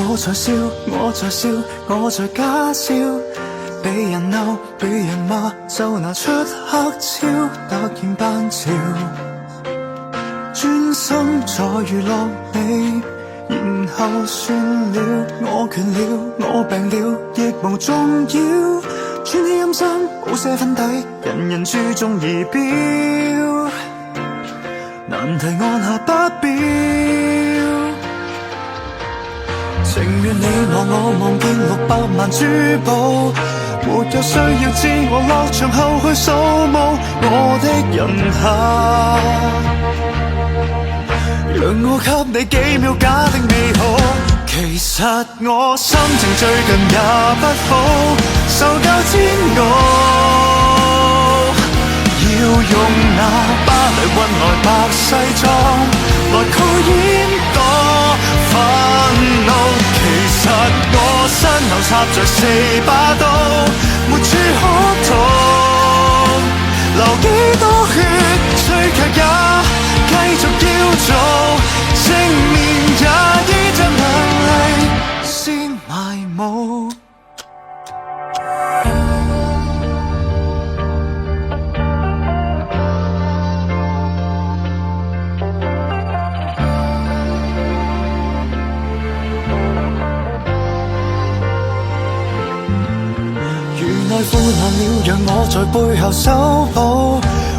我在笑，我在笑，我在假笑，被人鬧，被人罵，就拿出黑超，突然扮潮，專心在娛樂你，然後算了，我倦了，我病了，亦無重要，穿起陰衫，補些粉底，人人注重儀表，難題按下不表。情願你望我望見600萬珠寶，沒有需要知我落場後去掃墓我的人客，讓我給你幾秒假的美好。其實我心情最近也不好，受夠煎熬，要用那巴黎運來白西裝來蓋掩躲憤怒。其實我身後插着4把刀，沒處可逃，流幾多血，追劇也繼續要做，正面也依着亮麗先埋舞。腐爛了，讓我在背後修補，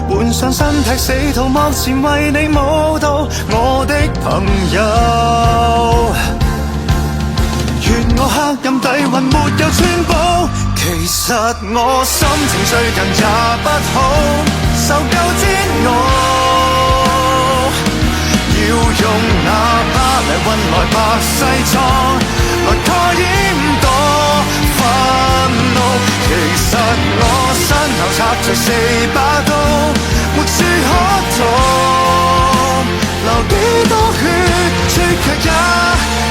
換上身體死途，幕前為你舞蹈，我的朋友。願我黑暗底蘊沒有穿煲，其實我心情最近也不好，受夠煎熬，要用那巴黎運來白西裝來蓋掩躲憤怒。其實我身後插着4把刀，沒處可逃，流幾多血，追劇也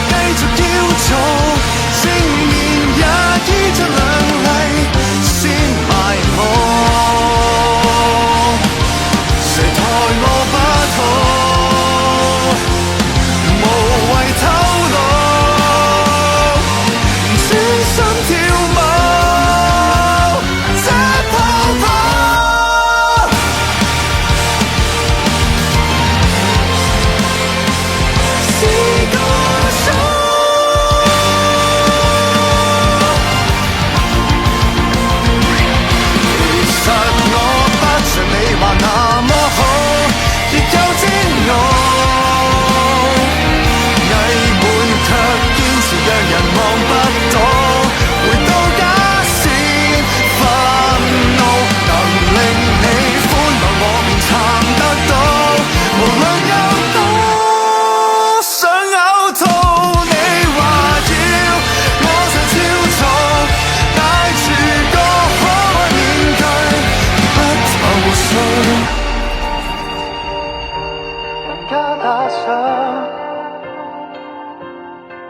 繼續要做，正面也依着亮麗先埋伏，誰待我不好，無謂透露，專心跳舞。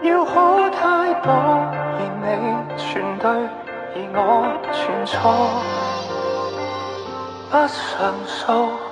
要好態度，而你全對，而我全錯，不上訴。